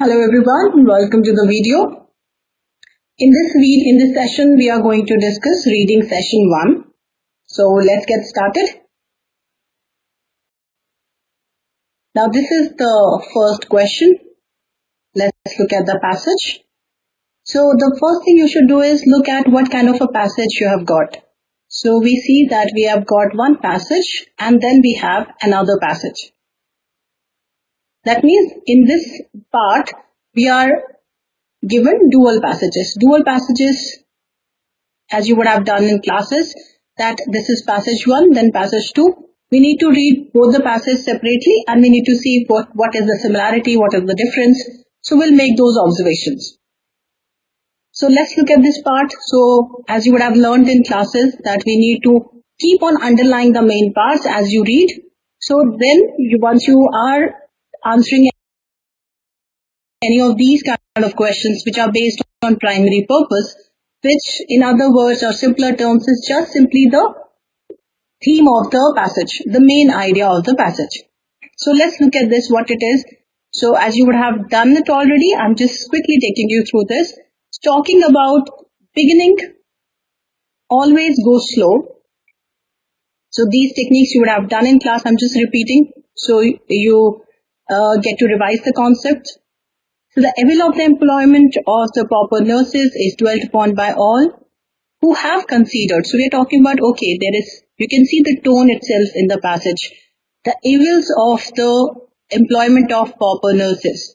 Hello everyone, welcome to the video. In this session, we are going to discuss reading session 1. So let's get started. Now this is the first question. Let's look at the passage. So the first thing you should do is look at what kind of a passage you have got. So we see that we have got one passage and then we have another passage. That means in this part, we are given dual passages. Dual passages, as you would have done in classes, that this is passage 1, then passage 2. We need to read both the passages separately and we need to see what is the similarity, what is the difference. So we'll make those observations. So let's look at this part. So as you would have learned in classes that we need to keep on underlining the main parts as you read. So then once you are answering any of these kind of questions which are based on primary purpose, which in other words or simpler terms is just simply the theme of the passage, the main idea of the passage. So let's look at this, what it is. So as you would have done it already, I'm just quickly taking you through this. It's talking about beginning, always go slow. So these techniques you would have done in class, I'm just repeating. So you get to revise the concept. So the evil of the employment of the pauper nurses is dwelt upon by all who have considered. So we are talking about, okay, you can see the tone itself in the passage. The evils of the employment of pauper nurses.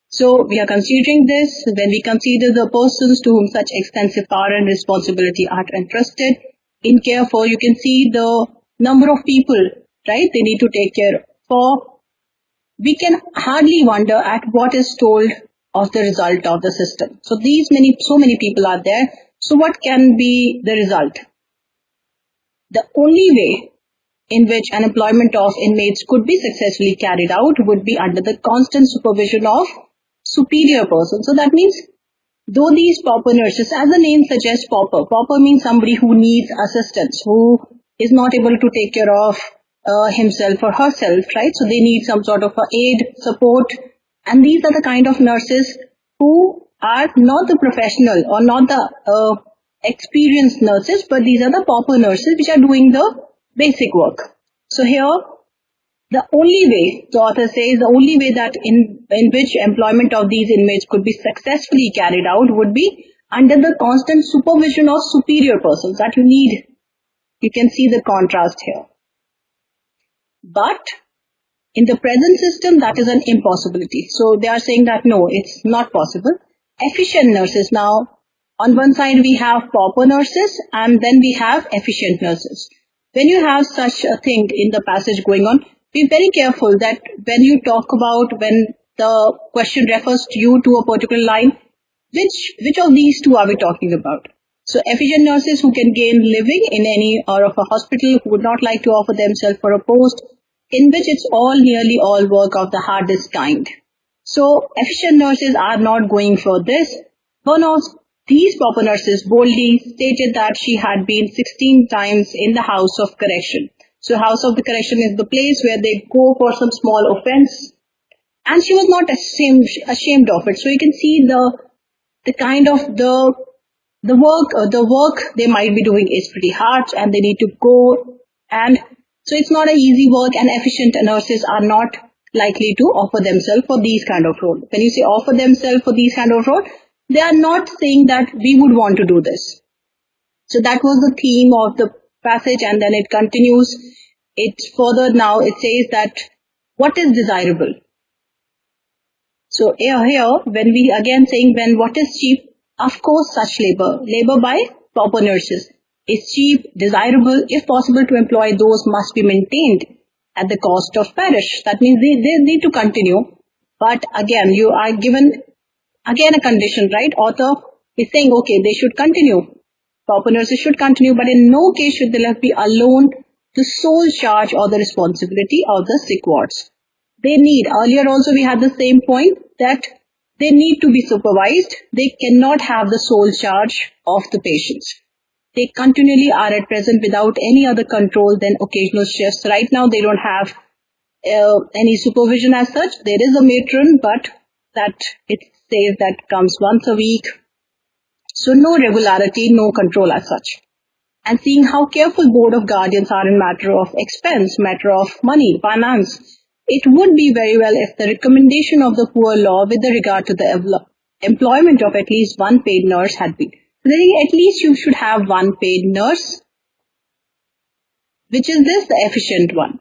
So we are considering this when we consider the persons to whom such extensive power and responsibility are entrusted in care for. You can see the number of people, right, they need to take care for. We can hardly wonder at what is told of the result of the system. So so many people are there. So what can be the result? The only way in which an employment of inmates could be successfully carried out would be under the constant supervision of superior persons. So that means, though these pauper nurses, as the name suggests, pauper means somebody who needs assistance, who is not able to take care of himself or herself, right? So they need some sort of aid, support, and these are the kind of nurses who are not the professional or not the experienced nurses, but these are the pauper nurses which are doing the basic work. So here, the only way, the author says, the only way that in which employment of these inmates could be successfully carried out would be under the constant supervision of superior persons that you need. You can see the contrast here. But in the present system, that is an impossibility. So they are saying that no, it's not possible. Efficient nurses. Now, on one side we have pauper nurses and then we have efficient nurses. When you have such a thing in the passage going on, be very careful that when you talk about, when the question refers to you to a particular line, which of these two are we talking about? So efficient nurses who can gain living in any or of a hospital, who would not like to offer themselves for a post in which it's nearly all work of the hardest kind. So efficient nurses are not going for this. One of these pauper nurses boldly stated that she had been 16 times in the house of correction. So house of the correction is the place where they go for some small offense. And she was not ashamed of it. So you can see the kind of the work they might be doing is pretty hard and they need to go, and so it's not an easy work, and efficient nurses are not likely to offer themselves for these kind of role. When you say offer themselves for these kind of role, they are not saying that we would want to do this. So that was the theme of the passage, and then it continues. It further now it says that what is desirable. So here when we again saying when what is cheap, of course such labor by pauper nurses is cheap, desirable, if possible to employ those must be maintained at the cost of parish. That means they need to continue. But again, you are given again a condition, right? Author is saying, okay, they should continue. Pauper nurses should continue, but in no case should they be alone the sole charge or the responsibility of the sick wards. They need, earlier also we had the same point, that they need to be supervised. They cannot have the sole charge of the patients. They continually are at present without any other control than occasional shifts. Right now they don't have any supervision as such. There is a matron, but that it says that comes once a week. So no regularity, no control as such. And seeing how careful board of guardians are in matter of expense, matter of money, finance, it would be very well if the recommendation of the poor law with regard to the employment of at least one paid nurse had been. So at least you should have one paid nurse, which is this, the efficient one.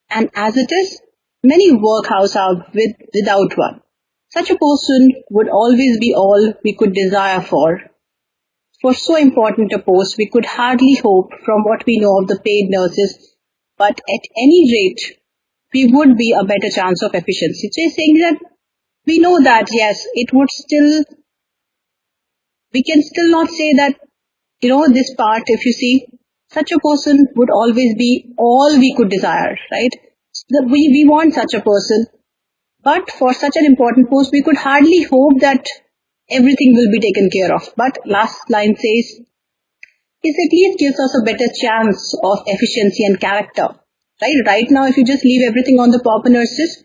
And as it is, many workhouses are without one. Such a person would always be all we could desire for. For so important a post, we could hardly hope from what we know of the paid nurses, but at any rate, we would be a better chance of efficiency. So he's saying that we know that, yes, it would still, we can still not say that, this part, if you see, such a person would always be all we could desire, right? We want such a person, but for such an important post, we could hardly hope that everything will be taken care of. But last line says, this at least gives us a better chance of efficiency and character, right? Right now, if you just leave everything on the pauper nurses,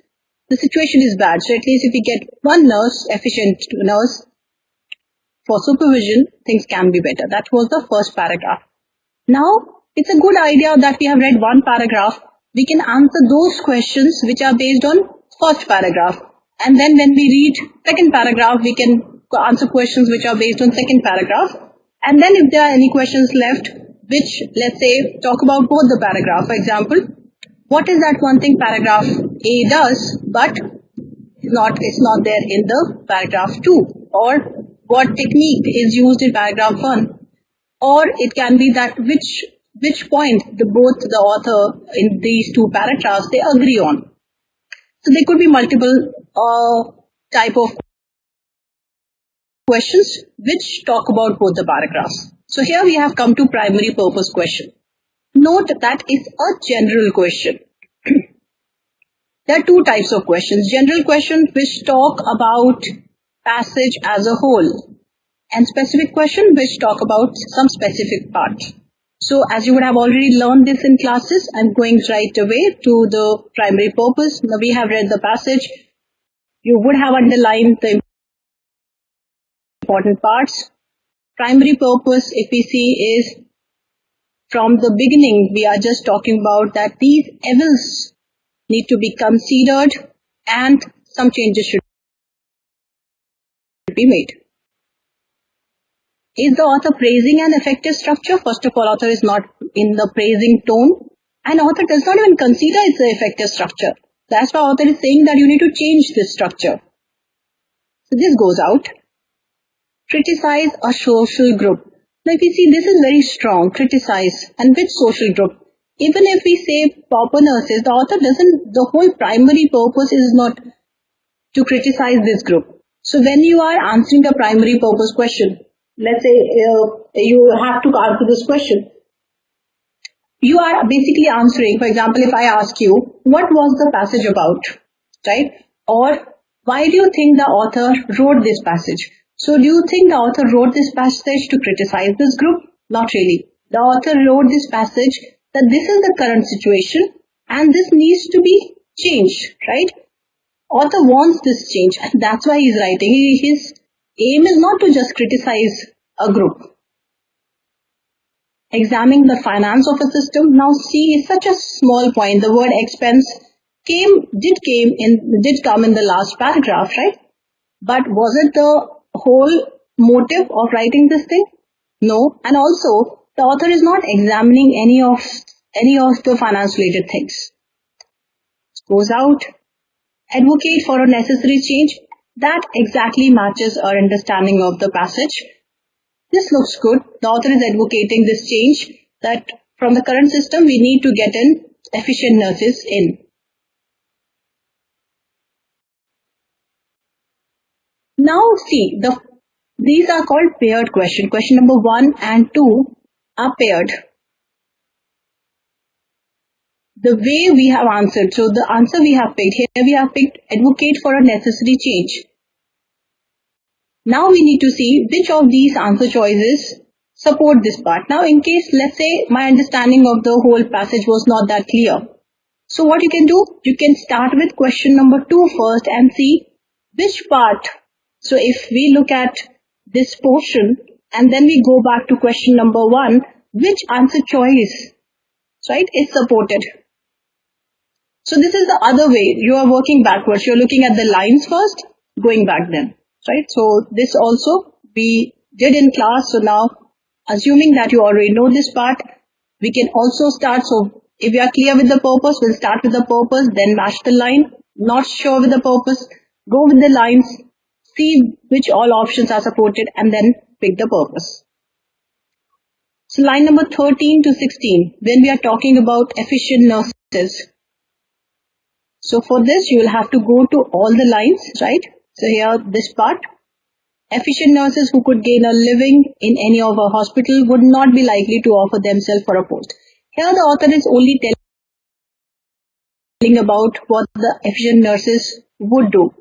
the situation is bad. So at least if we get one nurse, efficient nurse, for supervision, things can be better. That was the first paragraph. Now, it's a good idea that we have read one paragraph. We can answer those questions which are based on first paragraph. And then when we read second paragraph, we can answer questions which are based on second paragraph. And then if there are any questions left, which, let's say, talk about both the paragraph. For example, what is that one thing paragraph A does, but it's not there in the paragraph 2? Or what technique is used in paragraph 1? Or it can be that which point both the author in these two paragraphs they agree on. So there could be multiple type of questions which talk about both the paragraphs. So here we have come to primary purpose question. Note that it's a general question. There are two types of questions. General questions which talk about passage as a whole, and specific question which talk about some specific part. So as you would have already learned this in classes, I'm going right away to the primary purpose. Now we have read the passage. You would have underlined the important parts. Primary purpose, if we see, is from the beginning, we are just talking about that these evils need to be considered and some changes should be made. Is the author praising an effective structure? First of all, author is not in the praising tone, and author does not even consider it's an effective structure. That's why author is saying that you need to change this structure. So this goes out. Criticize a social group. Now if you see, this is very strong, criticize, and which social group? Even if we say pauper nurses, the author doesn't, the whole primary purpose is not to criticize this group. So when you are answering a primary purpose question, let's say you have to answer this question. You are basically answering, for example, if I ask you, what was the passage about, right? Or why do you think the author wrote this passage? So do you think the author wrote this passage to criticize this group? Not really. The author wrote this passage that this is the current situation and this needs to be changed, right? Author wants this change and that's why he's writing. His aim is not to just criticize a group. Examining the finance of a system. Now see, is such a small point. The word expense did come in the last paragraph, right? But was it the whole motive of writing this thing? No. And also, the author is not examining any of the finance related things. Goes out. Advocate for a necessary change. That exactly matches our understanding of the passage. This looks good. The author is advocating this change, that from the current system we need to get in efficient nurses in. Now see, these are called paired questions. Question number 1 and 2 are paired. The way we have answered, so the answer we have picked, here we have picked advocate for a necessary change. Now we need to see which of these answer choices support this part. Now in case, let's say my understanding of the whole passage was not that clear. So what you can do, you can start with question number 2 first and see which part. So if we look at this portion and then we go back to question number 1, which answer choice, right, is supported. So this is the other way. You are working backwards. You're looking at the lines first, going back then, right? So this also we did in class. So now, assuming that you already know this part, we can also start. So if you are clear with the purpose, we'll start with the purpose, then match the line. Not sure with the purpose, go with the lines, see which all options are supported, and then pick the purpose. So line number 13 to 16, when we are talking about efficient nurses. So for this, you will have to go to all the lines, right? So here, this part. Efficient nurses who could gain a living in any of our hospital would not be likely to offer themselves for a post. Here, the author is only telling about what the efficient nurses would do.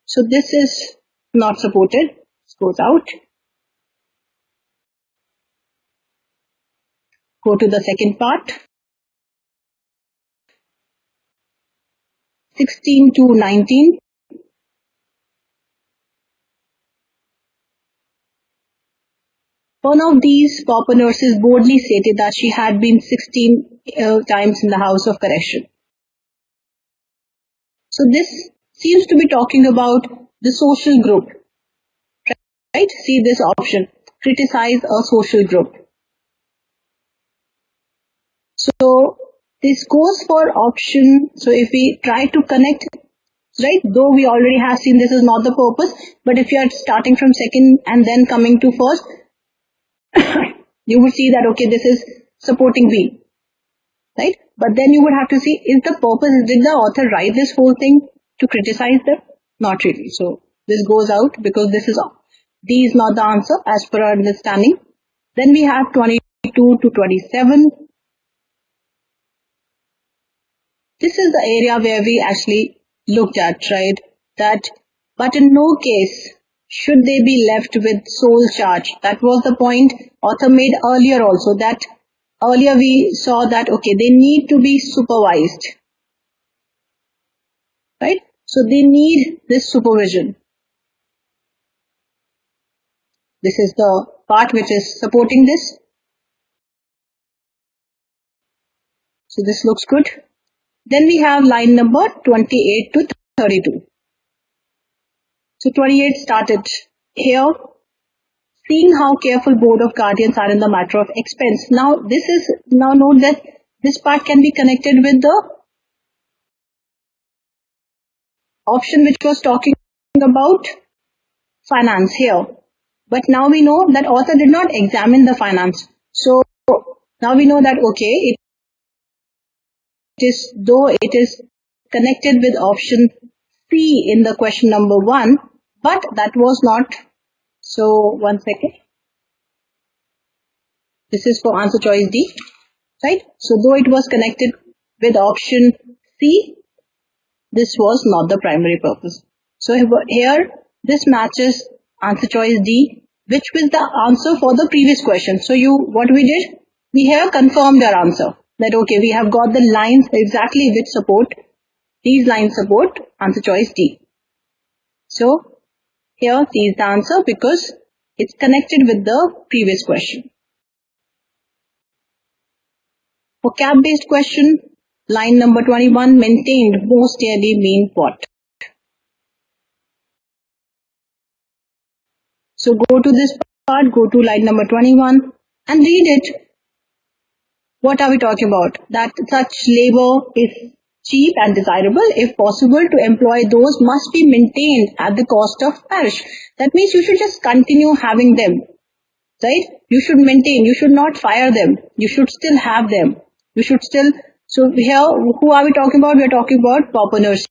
So this is not supported. This goes out. Go to the second part. 16 to 19. One of these pauper nurses boldly stated that she had been 16 times in the House of Correction. So this seems to be talking about the social group, right? See this option, criticize a social group. So this goes for option. So if we try to connect, right, though we already have seen this is not the purpose, but if you are starting from second and then coming to first, you would see that, okay, this is supporting B, right? But then you would have to see, is the purpose, did the author write this whole thing to criticize them? Not really. So this goes out because this is, D is not the answer as per our understanding. Then we have 22 to 27. This is the area where we actually looked at, right? That, but in no case should they be left with sole charge. That was the point author made earlier also, that earlier we saw that, okay, they need to be supervised, right? So they need this supervision. This is the part which is supporting this. So this looks good. Then we have line number 28 to 32. So 28 started here. Seeing how careful Board of Guardians are in the matter of expense. Now note that this part can be connected with the option which was talking about finance here. But now we know that author did not examine the finance. So now we know that, okay, though it is connected with option C in the question number 1, but that was not. So one second. This is for answer choice D, right? So though it was connected with option C, this was not the primary purpose. So here this matches answer choice D, which was the answer for the previous question. So what we did, we here confirmed our answer. That, okay, we have got the lines exactly which support, these lines support answer choice D. So here C is the answer because it's connected with the previous question. Vocab based question, line number 21, maintained most dearly mean what? So go to this part, go to line number 21 and read it. What are we talking about? That such labor is cheap and desirable. If possible, to employ those must be maintained at the cost of parish. That means you should just continue having them, right? You should maintain. You should not fire them. You should still have them. You should still. So here, who are we talking about? We are talking about pauper nurses.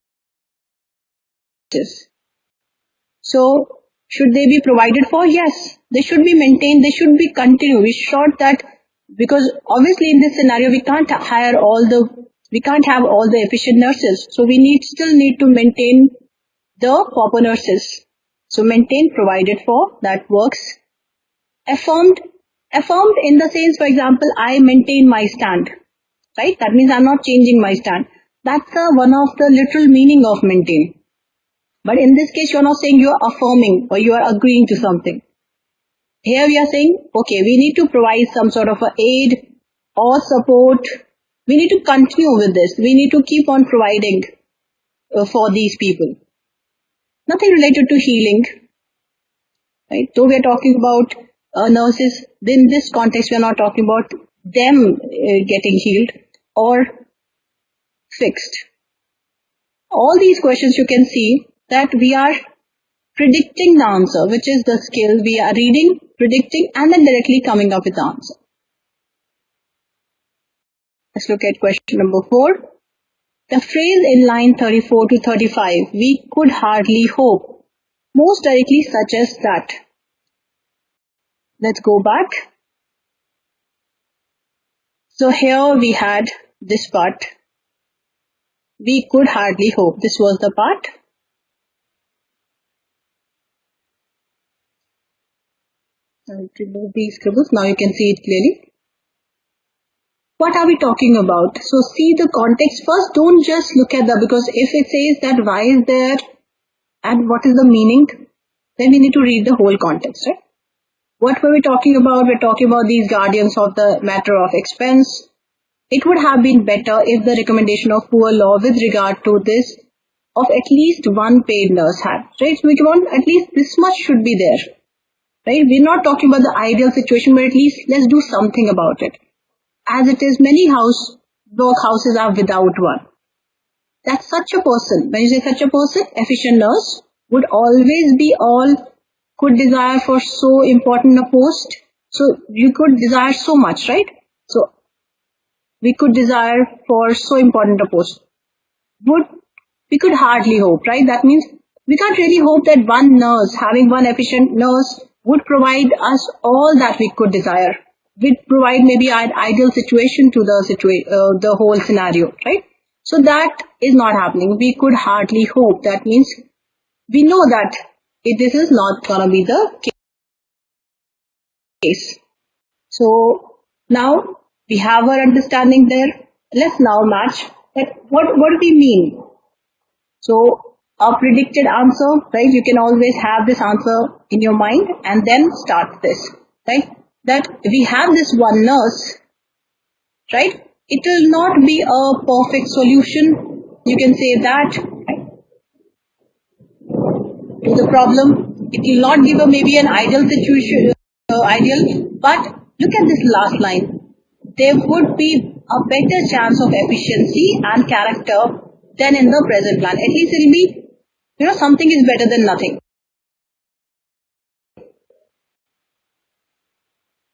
So should they be provided for? Yes, they should be maintained. They should be continued. We short that. Because obviously in this scenario, we can't have all the efficient nurses. So we still need to maintain the pauper nurses. So maintain, provided for, that works. Affirmed in the sense, for example, I maintain my stand, right? That means I'm not changing my stand. That's one of the literal meaning of maintain. But in this case, you're not saying you're affirming or you are agreeing to something. Here we are saying, okay, we need to provide some sort of a aid or support. We need to continue with this. We need to keep on providing for these people. Nothing related to healing. Right? So we are talking about nurses. In this context, we are not talking about them getting healed or fixed. All these questions you can see that we are predicting the answer, which is the skill. We are reading, predicting, and then directly coming up with the answer. Let's look at question number 4. The phrase in line 34 to 35, we could hardly hope, most directly suggests that. Let's go back. So here we had this part. We could hardly hope. This was the part. I'll remove these scribbles. Now you can see it clearly. What are we talking about? So see the context first. Don't just look at because if it says that why is there and what is the meaning, then we need to read the whole context, right? What were we talking about? We're talking about these guardians of the matter of expense. It would have been better if the recommendation of poor law with regard to this of at least one paid nurse had, right? So we want at least this much should be there, right? We're not talking about the ideal situation, but at least let's do something about it. As it is, many workhouses are without one. That such a person, when you say such a person, efficient nurse, would always be all could desire for so important a post. So you could desire so much, right? So we could desire for so important a post. We could hardly hope, right? That means we can't really hope that one nurse, having one efficient nurse, would provide us all that we could desire. We'd provide maybe an ideal situation to the whole scenario, right? So that is not happening. We could hardly hope. That means we know that this is not gonna be the case. So now we have our understanding there. Let's now match that. What do we mean? So a predicted answer, right? You can always have this answer in your mind and then start this, right? That we have this one nurse, right? It will not be a perfect solution. You can say that to the problem. It will not give maybe an ideal situation, but look at this last line. There would be a better chance of efficiency and character than in the present plan. At least it will be, something is better than nothing.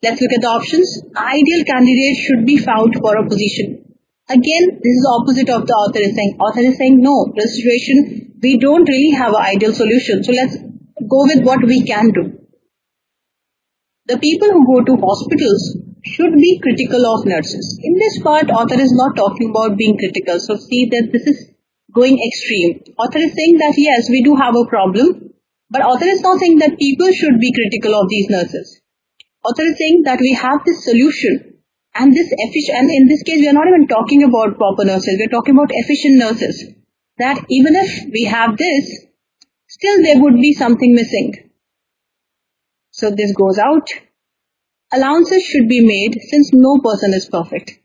Let's look at the options. Ideal candidate should be found for a position. Again, this is opposite of the author is saying. Author is saying, no, the situation, we don't really have an ideal solution. So let's go with what we can do. The people who go to hospitals should be critical of nurses. In this part, author is not talking about being critical. So see that this is going extreme. Author is saying that yes, we do have a problem. But author is not saying that people should be critical of these nurses. Author is saying that we have this solution and this efficient, and in this case we are not even talking about proper nurses, we are talking about efficient nurses, that even if we have this, still there would be something missing. So this goes out. Allowances should be made since no person is perfect.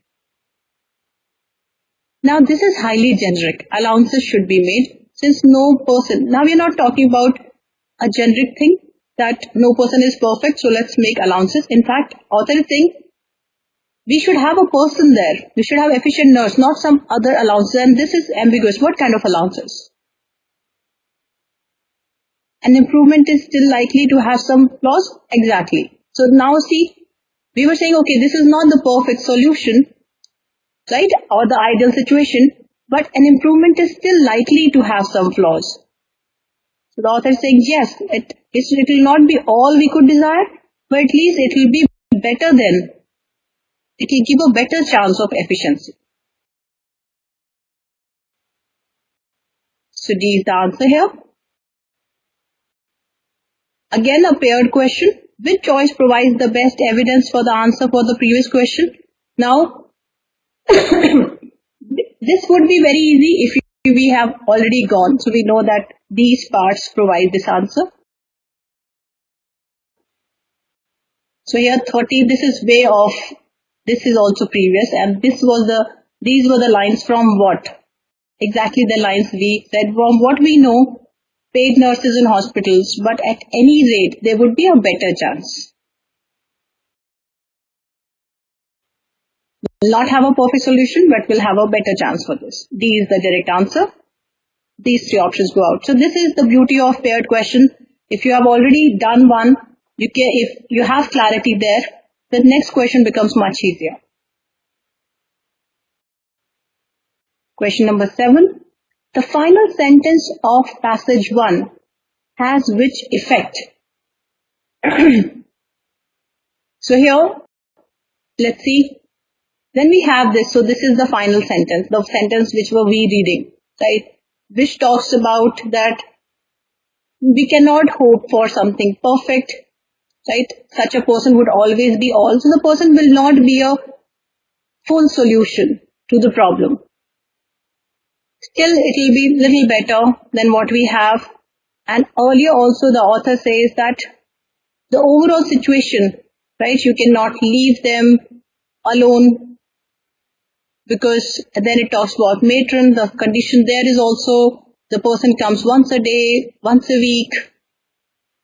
Now this is highly generic. Allowances should be made since no person. Now we are not talking about a generic thing that no person is perfect, so let's make allowances. In fact, author is saying we should have a person there. We should have efficient nurse, not some other allowances. And this is ambiguous. What kind of allowances? An improvement is still likely to have some flaws? Exactly. So now see, we were saying, okay, this is not the perfect solution, right? Or the ideal situation, but an improvement is still likely to have some flaws. So the author is saying, yes, it will not be all we could desire, but at least it will be better than, it will give a better chance of efficiency. So D is the answer here. Again, a paired question. Which choice provides the best evidence for the answer for the previous question? Now, This would be very easy if we have already gone. So we know that these parts provide this answer. So here 30, this is way off. This is also previous, and these were the lines from what? Exactly the lines we said from what we know, paid nurses in hospitals, but at any rate, there would be a better chance. We'll not have a perfect solution, but we'll have a better chance for this. D is the direct answer. These three options go out. So this is the beauty of paired question. If you have already done one, if you have clarity there, the next question becomes much easier. Question number 7. The final sentence of passage 1 has which effect? So here, let's see. When we have this, so this is the final sentence, the sentence which were we reading, right? Which talks about that we cannot hope for something perfect, right? Such a person would always be all. So the person will not be a full solution to the problem. Still, it will be little better than what we have. And earlier also the author says that the overall situation, right? You cannot leave them alone, because then it talks about matron. The condition there is also the person comes once a day, once a week.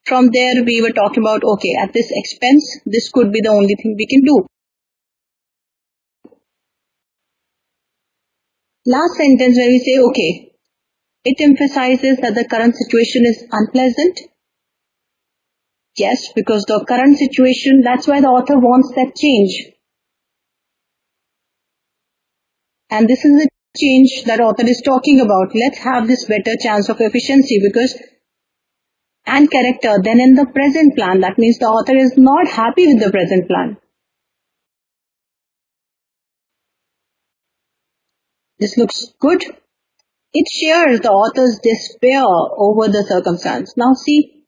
From there we were talking about, okay, at this expense, this could be the only thing we can do. Last sentence where we say, okay, it emphasizes that the current situation is unpleasant. Yes, because the current situation, that's why the author wants that change. And this is the change that author is talking about. Let's have this better chance of efficiency and character than in the present plan. That means the author is not happy with the present plan. This looks good. It shares the author's despair over the circumstance. Now see,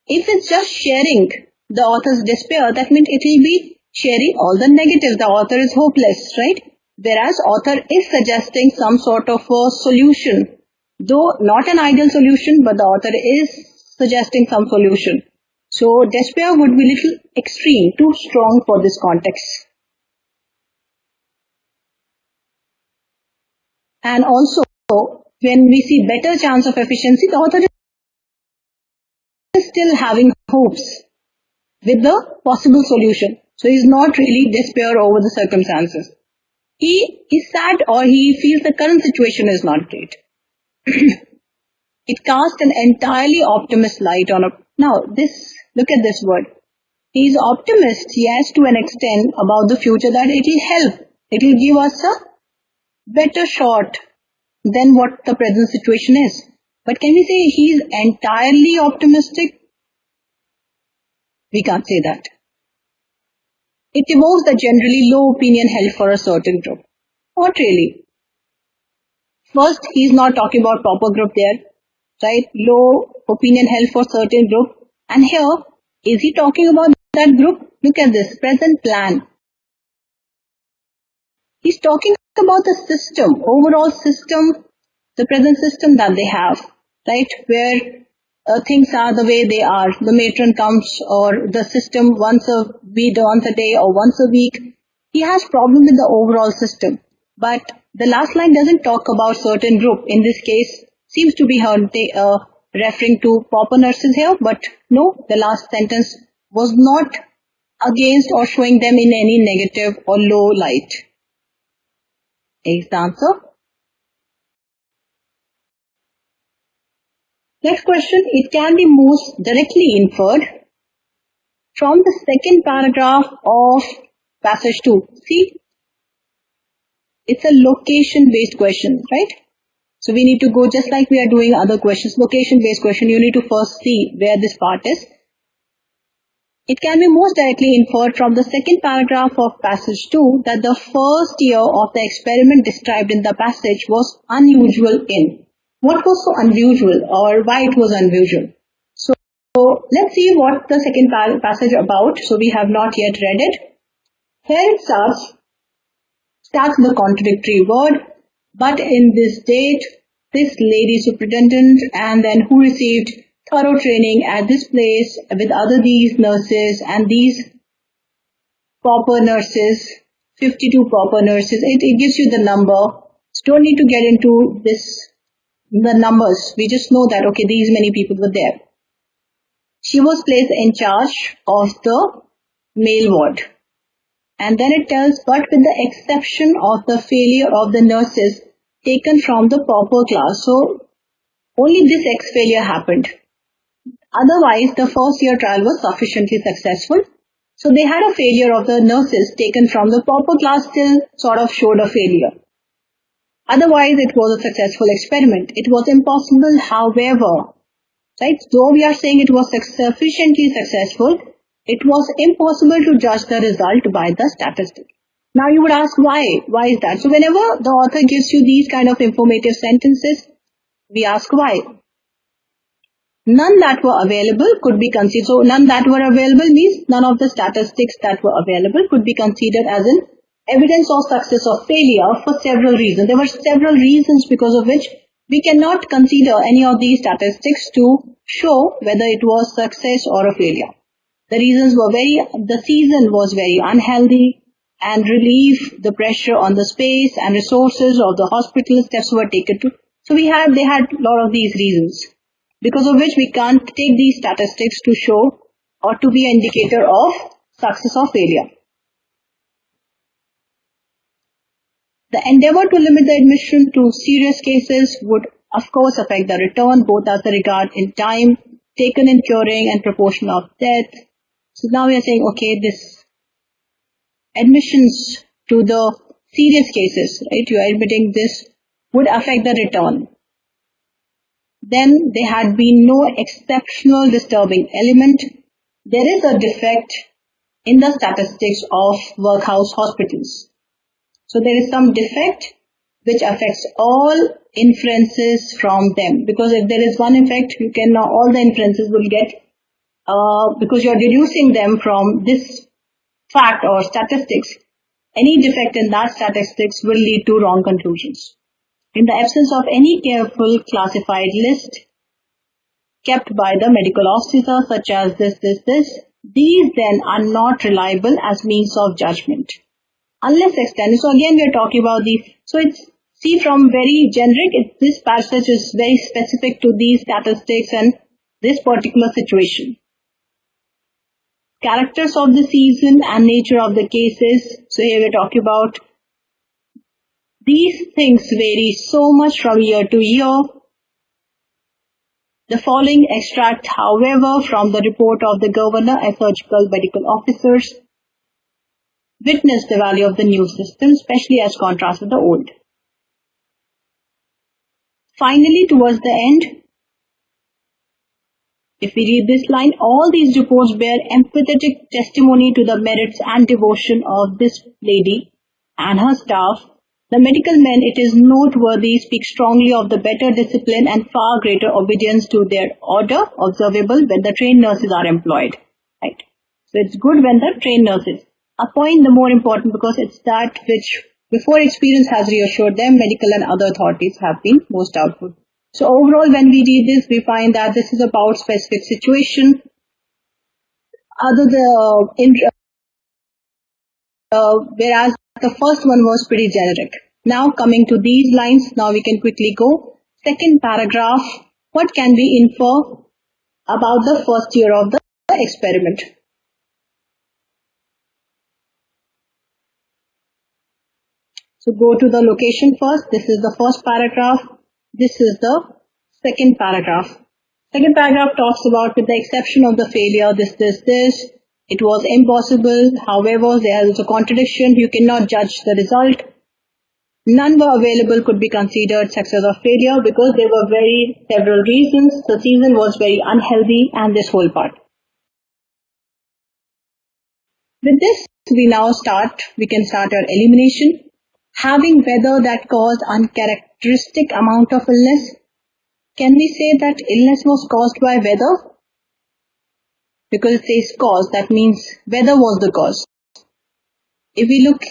if it's just sharing the author's despair, that means it will be sharing all the negatives. The author is hopeless, right? Whereas author is suggesting some sort of a solution, though not an ideal solution, but the author is suggesting some solution. So despair would be little extreme, too strong for this context. And also, when we see better chance of efficiency, the author is still having hopes with the possible solution. So he is not really despair over the circumstances. He is sad, or he feels the current situation is not great. It casts an entirely optimist light on now look at this word. He is optimist, yes, to an extent about the future, that it will help. It will give us a better shot than what the present situation is. But can we say he is entirely optimistic? We can't say that. It evokes the generally low opinion held for a certain group. Not really. First, he is not talking about proper group there, right? Low opinion held for certain group. And here, is he talking about that group? Look at this, present plan. He's talking about the system, overall system, the present system that they have, right? Where things are the way they are. The matron comes, or the system once a day or once a week. He has problem with the overall system. But the last line doesn't talk about certain group. In this case, seems to be referring to pauper nurses here. But no, the last sentence was not against or showing them in any negative or low light. Is the answer. Next question, it can be most directly inferred from the second paragraph of passage 2. See, it's a location-based question, right? So we need to go just like we are doing other questions. Location-based question, you need to first see where this part is. It can be most directly inferred from the second paragraph of passage 2 that the first year of the experiment described in the passage was unusual in. What was so unusual, or why it was unusual? So let's see what the second passage about. So we have not yet read it. Here it starts with a contradictory word. But in this date, this lady superintendent and then who received thorough training at this place with other these nurses and these pauper nurses, 52 pauper nurses, it gives you the number. So don't need to get into the numbers. We just know that, okay, these many people were there. She was placed in charge of the male ward. And then it tells, but with the exception of the failure of the nurses taken from the pauper class. So only this failure happened. Otherwise, the first year trial was sufficiently successful. So they had a failure of the nurses taken from the pauper class still sort of showed a failure. Otherwise, it was a successful experiment. It was impossible, however, right? Though we are saying it was sufficiently successful, it was impossible to judge the result by the statistics. Now you would ask why? Why is that? So whenever the author gives you these kind of informative sentences, we ask why. None that were available could be considered. So none that were available means none of the statistics that were available could be considered as an evidence of success or failure for several reasons. There were several reasons because of which we cannot consider any of these statistics to show whether it was success or a failure. The reasons were the season was very unhealthy and relieve the pressure on the space and resources of the hospital. Steps were taken to. So they had a lot of these reasons, because of which we can't take these statistics to show or to be an indicator of success or failure. The endeavor to limit the admission to serious cases would of course affect the return both as regard in time taken in curing and proportion of death. So now we are saying, okay, this admissions to the serious cases, right, you are admitting this would affect the return. Then there had been no exceptional disturbing element. There is a defect in the statistics of workhouse hospitals. So there is some defect which affects all inferences from them. Because if there is one effect, you can now all the inferences will get, because you are deducing them from this fact or statistics, any defect in that statistics will lead to wrong conclusions. In the absence of any careful classified list kept by the medical officer, such as this, these then are not reliable as means of judgment. Unless extended. So again, we are talking about these. So it's, see, from very generic, this passage is very specific to these statistics and this particular situation. Characters of the season and nature of the cases. So here we are talking about these things vary so much from year to year. The following extract, however, from the report of the governor and surgical medical officers witness the value of the new system, especially as contrast with the old. Finally, towards the end, if we read this line, all these reports bear empathetic testimony to the merits and devotion of this lady and her staff. The medical men, it is noteworthy, speak strongly of the better discipline and far greater obedience to their order observable when the trained nurses are employed. Right? So it's good when the trained nurses. A point the more important because it's that which before experience has reassured them, medical and other authorities have been most doubtful. So overall, when we read this, we find that this is about specific situation. Whereas the first one was pretty generic. Now coming to these lines, now we can quickly go. Second paragraph, what can we infer about the first year of the experiment? So go to the location first. This is the first paragraph. This is the second paragraph. Second paragraph talks about with the exception of the failure, this. It was impossible. However, there is a contradiction. You cannot judge the result. None were available could be considered success or failure because there were several reasons. The season was very unhealthy and this whole part. With this, we can start our elimination. Having weather that caused uncharacteristic amount of illness, can we say that illness was caused by weather? Because it says cause, that means weather was the cause. If we look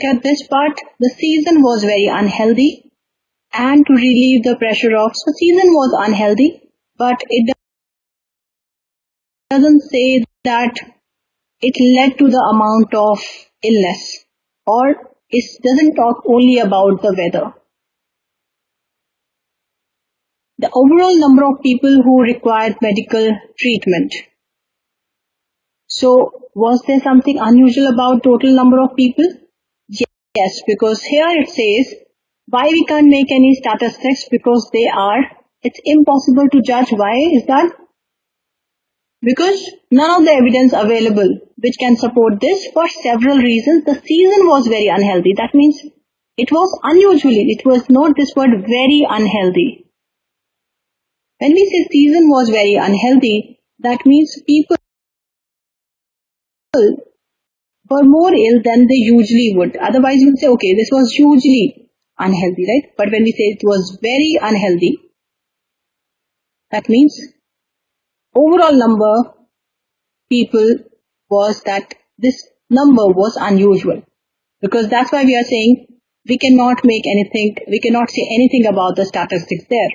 at this part, the season was very unhealthy. and to relieve the pressure of. So season was unhealthy, but it doesn't say that it led to the amount of illness, or it doesn't talk only about the weather. The overall number of people who required medical treatment. So was there something unusual about total number of people? Yes, because here it says why we can't make any statistics, because it's impossible to judge. Why is that? Because none of the evidence available which can support this for several reasons. The season was very unhealthy. That means it was unusually, it was not this word very unhealthy. When we say season was very unhealthy, that means people were more ill than they usually would. Otherwise, we would say, okay, this was hugely unhealthy, right? But when we say it was very unhealthy, that means overall number people was that this number was unusual. Because that's why we are saying we cannot make anything, we cannot say anything about the statistics there.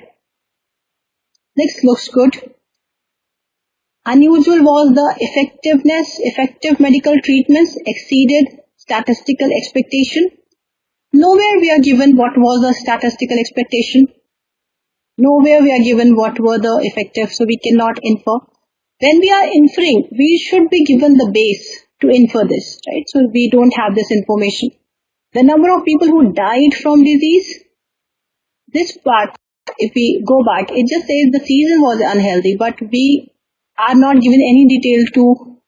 Next looks good. Unusual was the effective medical treatments exceeded statistical expectation. Nowhere we are given what was the statistical expectation. Nowhere we are given what were the effective, so we cannot infer. When we are inferring, we should be given the base to infer this, right? So we don't have this information. The number of people who died from disease, this part, if we go back, it just says the season was unhealthy, but we are not given any detail to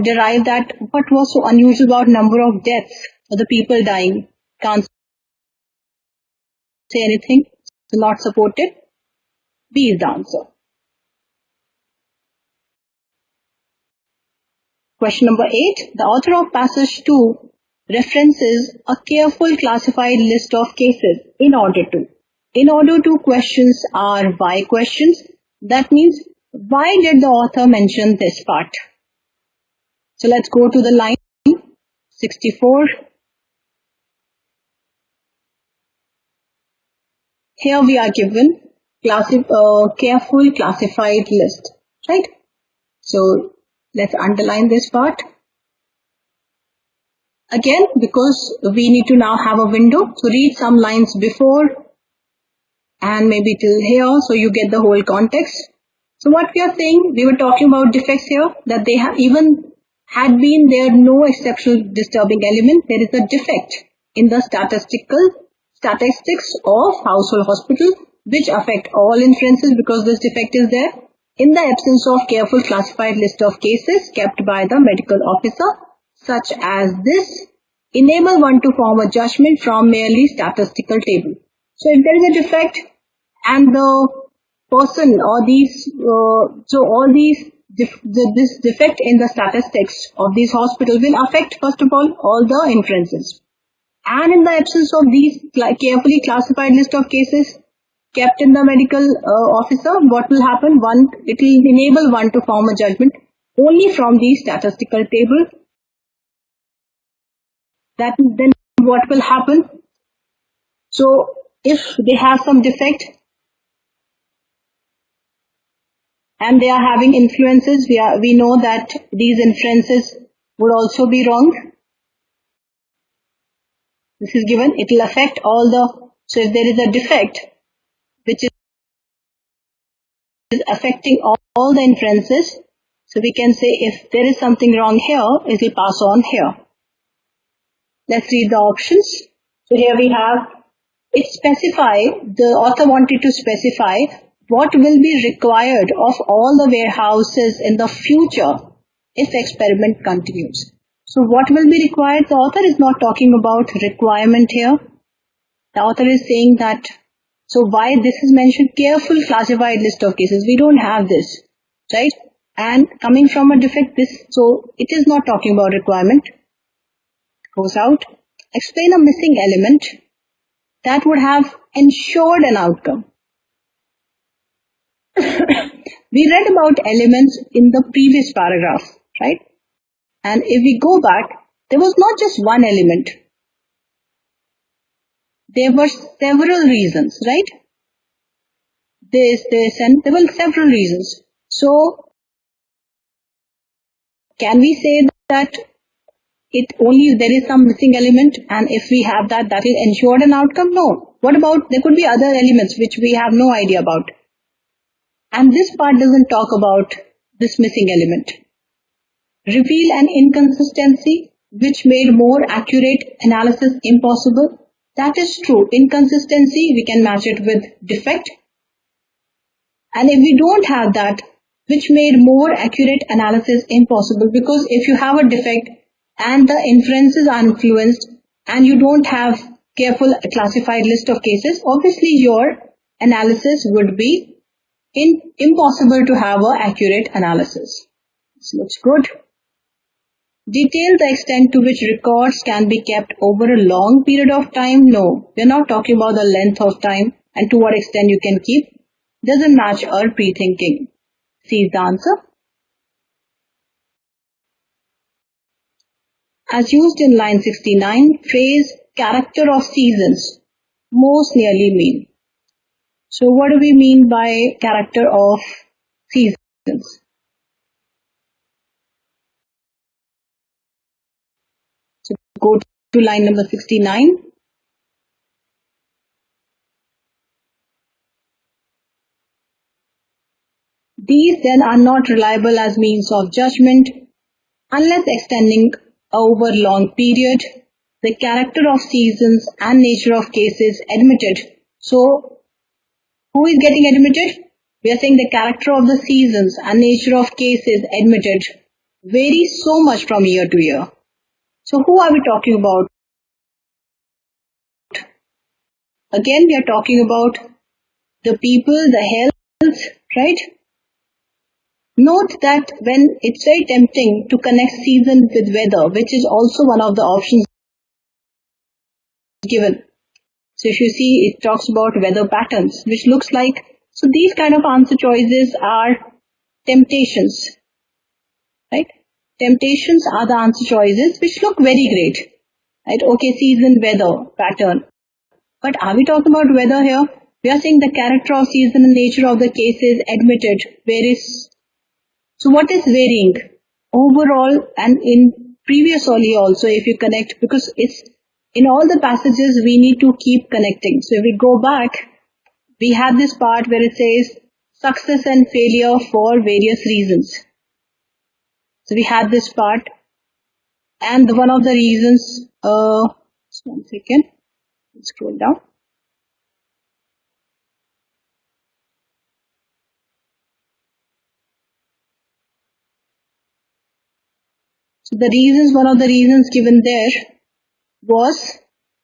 derive that what was so unusual about number of deaths or the people dying. Can't say anything, so not supported. B is the answer. Question number 8. The author of passage 2 references a careful classified list of cases in order to questions are why questions. That means why did the author mention this part? So let's go to the line 64. Here we are given careful classified list, right? So let's underline this part. Again, because we need to now have a window, so read some lines before and maybe till here, so you get the whole context. So what we are saying, we were talking about defects here, that they have even had been there no exceptional disturbing element, there is a defect in the statistics of household hospital which affect all inferences because this defect is there. In the absence of careful classified list of cases kept by the medical officer, such as this, enable one to form a judgment from merely statistical table. So if there is a defect and the person or this defect in the statistics of these hospitals will affect first of all the inferences. And in the absence of these carefully classified list of cases kept in the medical officer, what will happen? It will enable one to form a judgment only from the statistical table. Then what will happen? So if they have some defect and they are having influences, we know that these inferences would also be wrong. This is given, it will affect all the, so if there is a defect which is affecting all the inferences, so we can say if there is something wrong here, it will pass on here. Let's read the options. So here we have, the author wanted to specify what will be required of all the warehouses in the future if experiment continues. So what will be required? The author is not talking about requirement here. The author is saying that, so why this is mentioned, careful classified list of cases. We don't have this, right? And coming from a defect, so it is not talking about requirement. Goes out. Explain a missing element that would have ensured an outcome. We read about elements in the previous paragraph, right? And if we go back, there was not just one element. there were several reasons, right? This, and there were several reasons. So, can we say that there is some missing element, and if we have that will ensure an outcome? No. What about, there could be other elements which we have no idea about. And this part doesn't talk about this missing element. Reveal an inconsistency which made more accurate analysis impossible. That is true. Inconsistency, we can match it with defect. And if we don't have that, which made more accurate analysis impossible, because if you have a defect and the inferences are influenced and you don't have careful classified list of cases, obviously your analysis would be impossible to have an accurate analysis. This looks good. Detail the extent to which records can be kept over a long period of time. No, we're not talking about the length of time and to what extent you can keep. Doesn't match our pre-thinking. See the answer. As used in line 69, phrase character of seasons most nearly mean. So what do we mean by character of seasons? So go to line number 69. These then are not reliable as means of judgment unless extending over long period, the character of seasons and nature of cases admitted. So, who is getting admitted? We are saying the character of the seasons and nature of cases admitted varies so much from year to year. So, who are we talking about? Again, we are talking about the people, the health, right? Note that when it's very tempting to connect season with weather, which is also one of the options given. So if you see, it talks about weather patterns, which looks like, so these kind of answer choices are temptations, right? Temptations are the answer choices which look very great, right? Okay, season, weather, pattern. But are we talking about weather here? We are saying the character of season and nature of the cases admitted varies. So what is varying? Overall and in previous only also, if you connect, because it's in all the passages we need to keep connecting. So if we go back, we have this part where it says success and failure for various reasons. So we had this part, and one of the reasons, just 1 second, let's scroll down. So the reasons, one of the reasons given there was,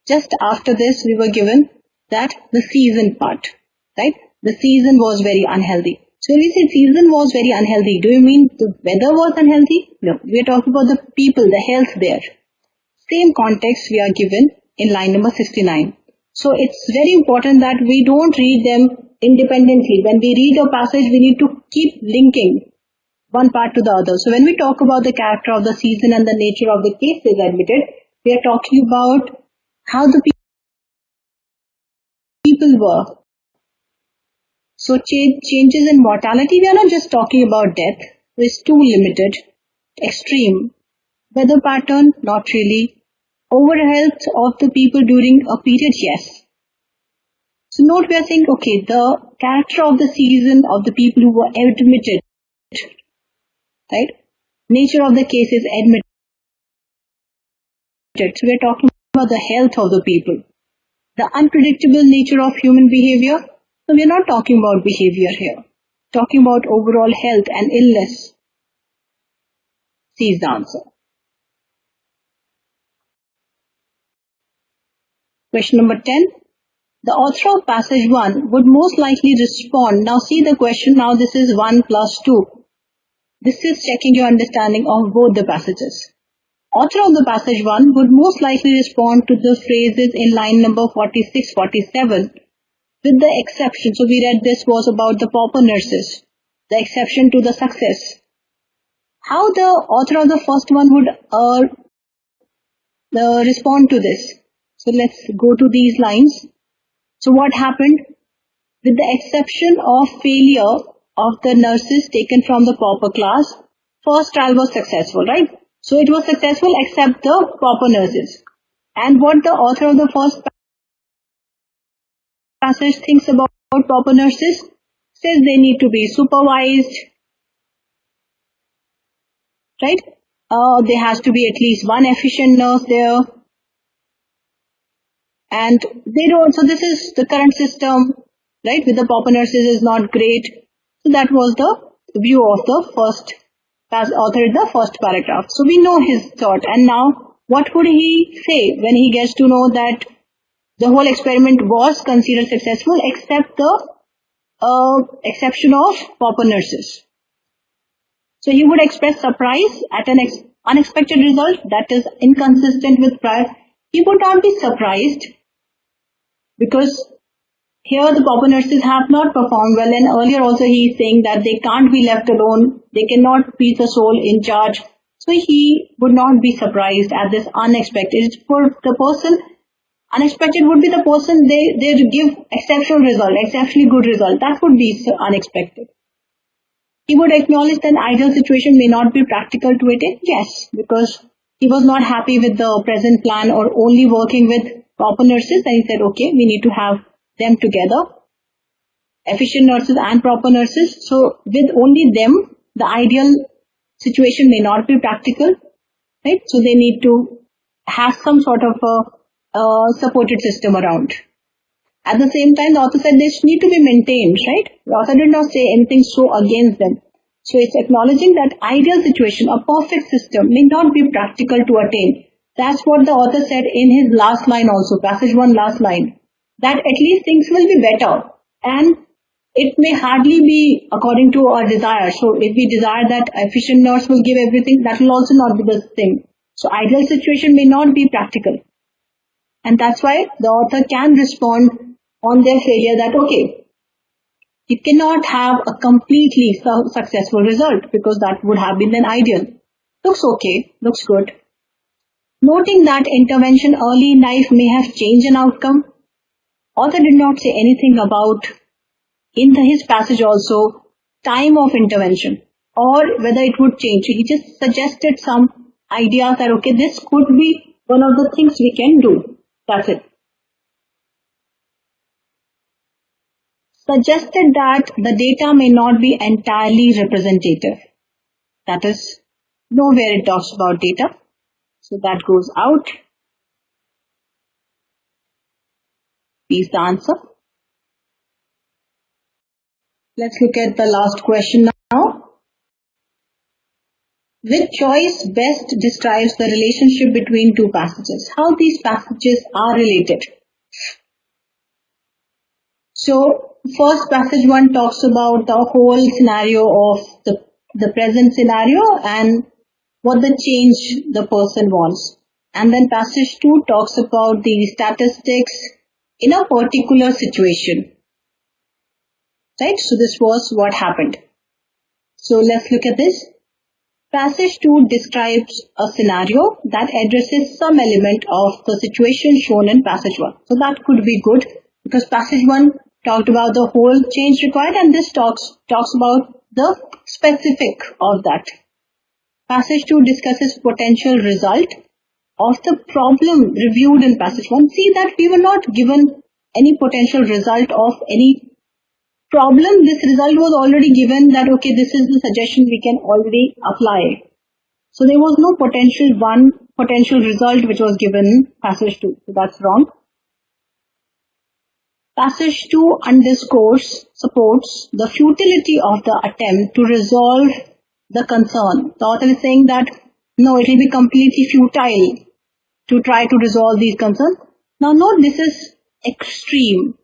just after this we were given that the season part, right? The season was very unhealthy. So when we say season was very unhealthy, do you mean the weather was unhealthy? No, we are talking about the people, the health there. Same context we are given in line number 69. So it's very important that we don't read them independently. When we read a passage, we need to keep linking one part to the other. So when we talk about the character of the season and the nature of the cases admitted, we are talking about how the people were. So changes in mortality, we are not just talking about death. It's too limited. Extreme. Weather pattern, not really. Overhealth of the people during a period, yes. So note we are saying, okay, the character of the season of the people who were admitted, right? Nature of the case is admitted. So we are talking about the health of the people. The unpredictable nature of human behavior. So we are not talking about behavior here. Talking about overall health and illness. C is the answer. Question number 10. The author of passage 1 would most likely respond. Now see the question. Now this is 1 plus 2. This is checking your understanding of both the passages. Author of the passage 1 would most likely respond to the phrases in line number 46-47 with the exception. So we read this was about the pauper nurses, the exception to the success. How the author of the first one would respond to this? So let's go to these lines. So what happened? With the exception of failure of the nurses taken from the pauper class, first trial was successful, right? So it was successful except the pauper nurses. And what the author of the first passage thinks about pauper nurses? Says they need to be supervised, right? There has to be at least one efficient nurse there. And they don't, so this is the current system, right, with the pauper nurses is not great. So that was the view of the first author in the first paragraph. So we know his thought. And now what would he say when he gets to know that the whole experiment was considered successful except the exception of pauper nurses? So he would express surprise at an unexpected result that is inconsistent with prior. He would not be surprised because here the pauper nurses have not performed well, and earlier also he is saying that they can't be left alone, they cannot be the sole in charge. So he would not be surprised at this unexpected. For the person, unexpected would be the person they give exceptional result, exceptionally good result. That would be unexpected. He would acknowledge that ideal situation may not be practical to attain. Yes, because he was not happy with the present plan or only working with pauper nurses, and he said, okay, we need to have them together, efficient nurses and pauper nurses. So with only them, the ideal situation may not be practical, right? So they need to have some sort of a supported system around. At the same time, the author said they need to be maintained, right? The author did not say anything so against them. So it's acknowledging that ideal situation, a perfect system, may not be practical to attain. That's what the author said in his last line also, passage 1 last line. That at least things will be better. And it may hardly be according to our desire. So if we desire that efficient nurse will give everything, that will also not be the thing. So ideal situation may not be practical. And that's why the author can respond on their failure that, okay, it cannot have a completely successful result because that would have been an ideal. Looks okay, looks good. Noting that intervention early in life may have changed an outcome, author did not say anything about, in his passage also, time of intervention or whether it would change. He just suggested some ideas that, okay, this could be one of the things we can do. That's it. Suggested that the data may not be entirely representative. That is, nowhere it talks about data. So that goes out. Is the answer. Let's look at the last question now. Which choice best describes the relationship between two passages? How these passages are related? So, first passage 1 talks about the whole scenario of the present scenario and what the change the person wants. And then passage 2 talks about the statistics in a particular situation. Right? So this was what happened. So let's look at this. Passage 2 describes a scenario that addresses some element of the situation shown in passage 1. So that could be good because passage 1 talked about the whole change required and this talks about the specific of that. Passage 2 discusses potential result of the problem reviewed in passage 1. See that we were not given any potential result of any problem. This result was already given that, okay, this is the suggestion we can already apply. So there was no potential result which was given in passage 2. So that's wrong. Passage 2 supports the futility of the attempt to resolve the concern. The author is saying that no, it will be completely futile to try to resolve these concerns. Now note this is extreme.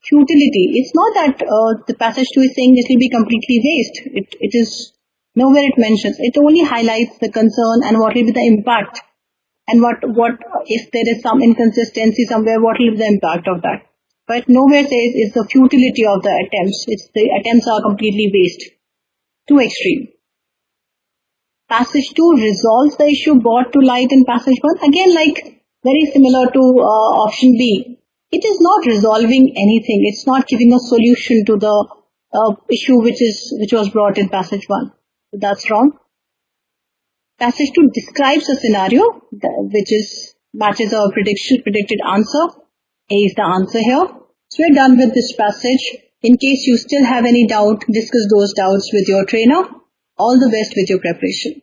Futility. It's not that the passage 2 is saying this will be completely waste. It is nowhere it mentions. It only highlights the concern and what will be the impact. And what if there is some inconsistency somewhere, what will be the impact of that. But nowhere says it's the futility of the attempts. It's the attempts are completely waste. Too extreme. Passage 2 resolves the issue brought to light in passage 1. Again, like very similar to option B. It is not resolving anything. It's not giving a solution to the issue which was brought in passage 1. So that's wrong. Passage 2 describes a scenario which matches our predicted answer. A is the answer here. So we're done with this passage. In case you still have any doubt, discuss those doubts with your trainer. All the best with your preparation.